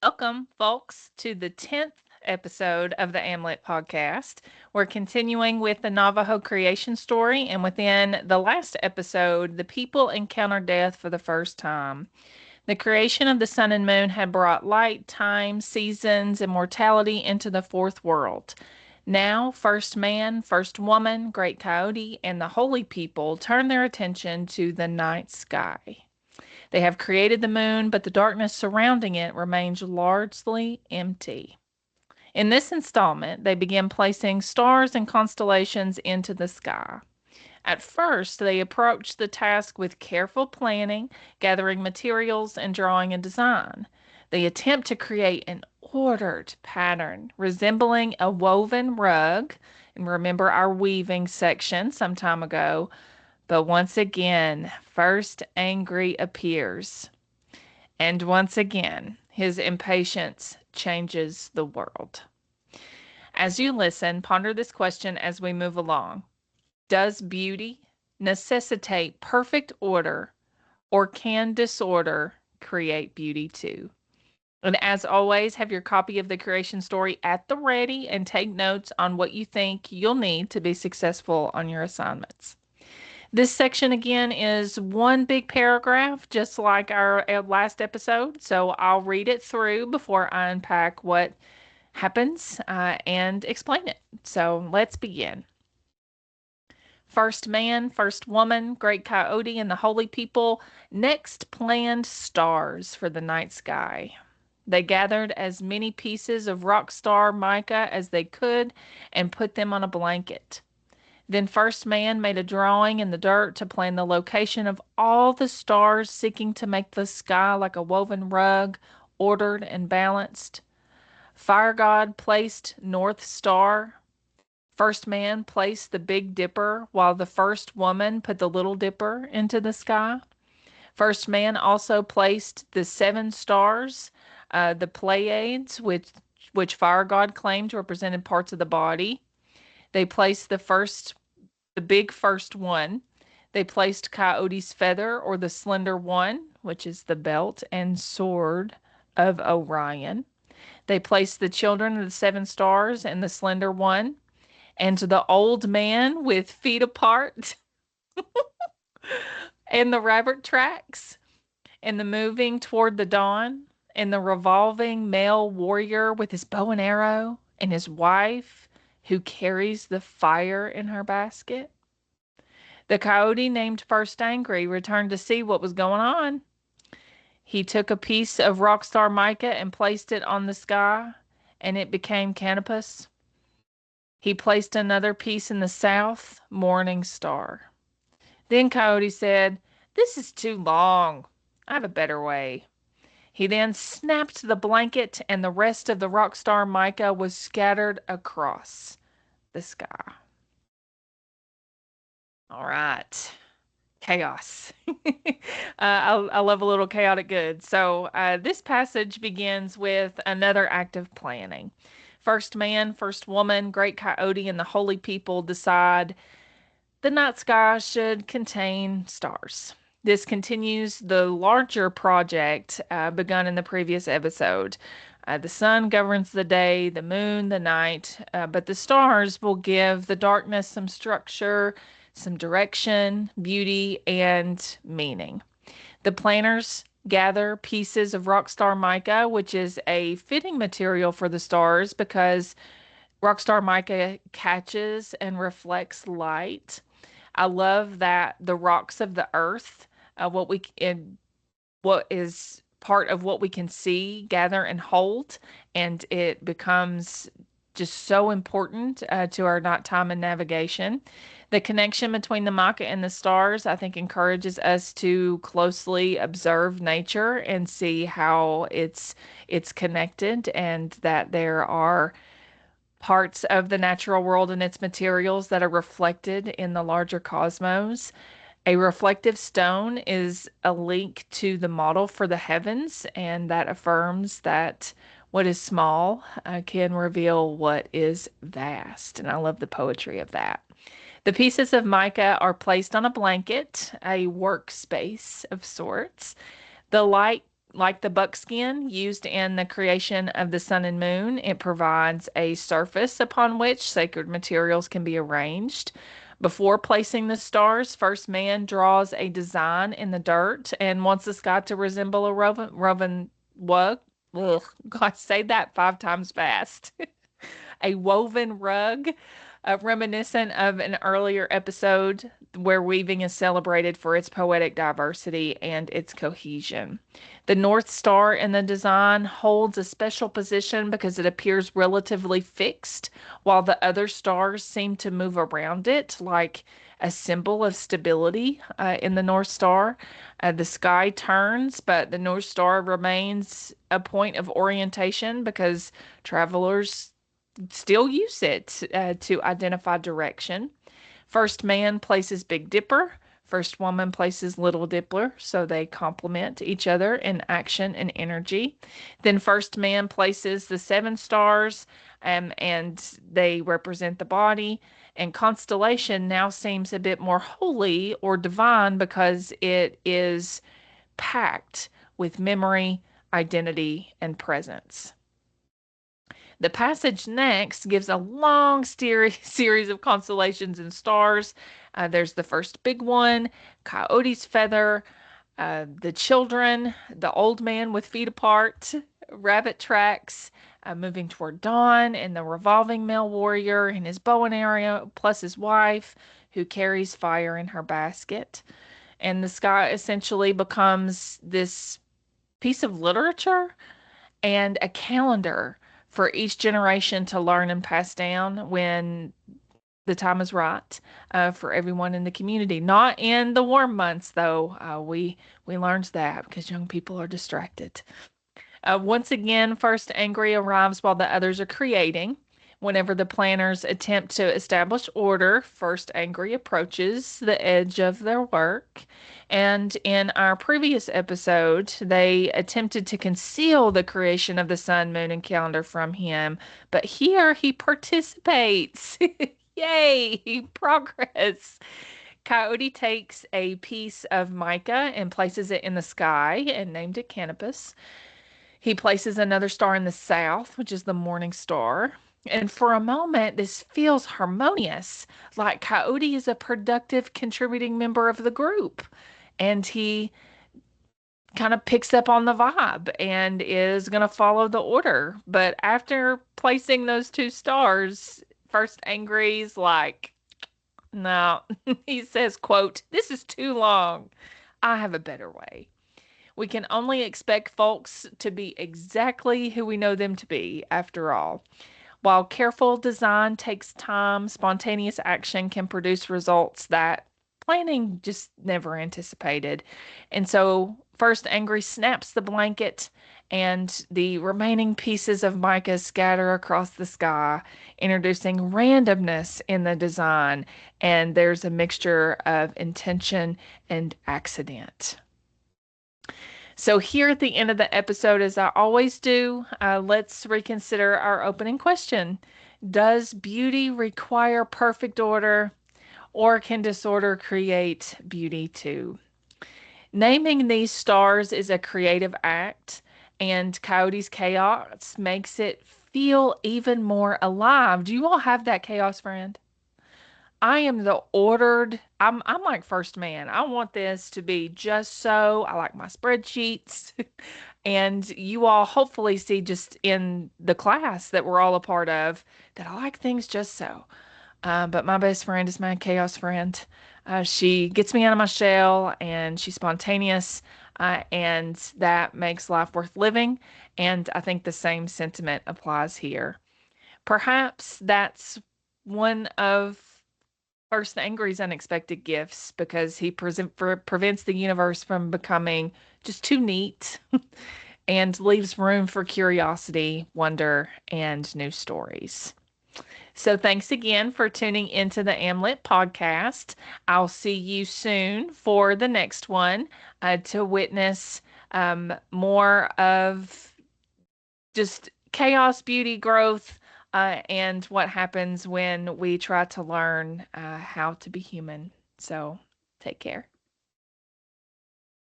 Welcome, folks, to the 10th episode of the Amlet podcast. We're continuing with the Navajo Creation Story, and within the last episode, the people encounter death for the first time. The creation of the sun and moon had brought light, time, seasons, and mortality into the fourth world. Now, first man, first woman, great coyote, and the holy people turn their attention to the night sky. They have created the moon, but the darkness surrounding it remains largely empty. In this installment, they begin placing stars and constellations into the sky. At first, they approach the task with careful planning, gathering materials, and drawing a design. They attempt to create an ordered pattern resembling a woven rug. And remember our weaving section some time ago. But once again, first angry appears. And once again, his impatience changes the world. As you listen, ponder this question as we move along. Does beauty necessitate perfect order, or can disorder create beauty too? And as always, have your copy of the creation story at the ready and take notes on what you think you'll need to be successful on your assignments. This section again is one big paragraph, just like our last episode. So I'll read it through before I unpack what happens and explain it. So let's begin. First man, first woman, great coyote, and the holy people next planned stars for the night sky. They gathered as many pieces of rock star mica as they could and put them on a blanket. Then first man made a drawing in the dirt to plan the location of all the stars, seeking to make the sky like a woven rug, ordered and balanced. Fire God placed North Star. First man placed the Big Dipper, while the first woman put the Little Dipper into the sky. First man also placed the seven stars, the Pleiades, which Fire God claimed represented parts of the body. They placed the big first one. They placed Coyote's feather, or the slender one, which is the belt and sword of Orion. They placed the children of the seven stars and the slender one, and the old man with feet apart, and the rabbit tracks, and the moving toward the dawn, and the revolving male warrior with his bow and arrow, and his wife who carries the fire in her basket. The coyote, named First Angry, returned to see what was going on. He took a piece of rockstar mica and placed it on the sky, and it became Canopus. He placed another piece in the south, Morning Star. Then Coyote said, "This is too long. I have a better way." He then snapped the blanket, and the rest of the rockstar mica was scattered across the sky. All right. Chaos. I love a little chaotic good. So this passage begins with another act of planning. First man, first woman, great coyote, and the holy people decide the night sky should contain stars. This continues the larger project begun in the previous episode. The sun governs the day, the moon, the night, but the stars will give the darkness some structure, some direction, beauty, and meaning. The planners gather pieces of rockstar mica, which is a fitting material for the stars because rockstar mica catches and reflects light. I love that the rocks of the earth, what is part of what we can see, gather, and hold, and it becomes just so important to our nighttime and navigation. The connection between the mica and the stars, I think, encourages us to closely observe nature and see how it's connected, and that there are parts of the natural world and its materials that are reflected in the larger cosmos. A reflective stone is a link to the model for the heavens, and that affirms that what is small can reveal what is vast. And I love the poetry of that. The pieces of mica are placed on a blanket, a workspace of sorts. The light Like the buckskin used in the creation of the sun and moon, it provides a surface upon which sacred materials can be arranged. Before placing the stars, first man draws a design in the dirt and wants the sky to resemble a woven what? Ugh, God, say that 5 times fast. A woven rug, reminiscent of an earlier episode where weaving is celebrated for its poetic diversity and its cohesion. The North Star in the design holds a special position because it appears relatively fixed, while the other stars seem to move around it, like a symbol of stability in the North Star. The sky turns, but the North Star remains a point of orientation because travelers still use it to identify direction. First man places Big Dipper. First woman places Little Dipper, so they complement each other in action and energy. Then first man places the 7 stars, and they represent the body. And constellation now seems a bit more holy or divine because it is packed with memory, identity, and presence. The passage next gives a long series of constellations and stars. There's the first big one, Coyote's Feather, the children, the old man with feet apart, rabbit tracks, moving toward dawn, and the revolving male warrior and his bow and arrow, plus his wife, who carries fire in her basket. And the sky essentially becomes this piece of literature and a calendar for each generation to learn and pass down when the time is right for everyone in the community. Not in the warm months, though. We learned that because young people are distracted. Once again, First Angry arrives while the others are creating. Whenever the planners attempt to establish order, First Angry approaches the edge of their work. And in our previous episode, they attempted to conceal the creation of the sun, moon, and calendar from him. But here he participates. Yay, progress. Coyote takes a piece of mica and places it in the sky and named it Canopus. He places another star in the south, which is the morning star. And for a moment, this feels harmonious, like Coyote is a productive, contributing member of the group. And he kind of picks up on the vibe and is going to follow the order. But after placing those 2 stars, First Angry's like, no, he says, quote, "This is too long. I have a better way." We can only expect folks to be exactly who we know them to be, after all. While careful design takes time, spontaneous action can produce results that planning just never anticipated. And so, First Angry snaps the blanket, and the remaining pieces of mica scatter across the sky, introducing randomness in the design. And there's a mixture of intention and accident. So, here at the end of the episode, as I always do, let's reconsider our opening question. Does beauty require perfect order, or can disorder create beauty too? Naming these stars is a creative act, and Coyote's chaos makes it feel even more alive. Do you all have that chaos friend? I am the ordered. I'm like first man. I want this to be just so. I like my spreadsheets. And you all hopefully see just in the class that we're all a part of that I like things just so. But my best friend is my chaos friend. She gets me out of my shell and she's spontaneous, and that makes life worth living. And I think the same sentiment applies here. Perhaps that's one of First Angry's unexpected gifts because he prevents the universe from becoming just too neat and leaves room for curiosity, wonder, and new stories. So thanks again for tuning into the AMLET podcast. I'll see you soon for the next one to witness more of just chaos, beauty, growth, and what happens when we try to learn how to be human. So take care.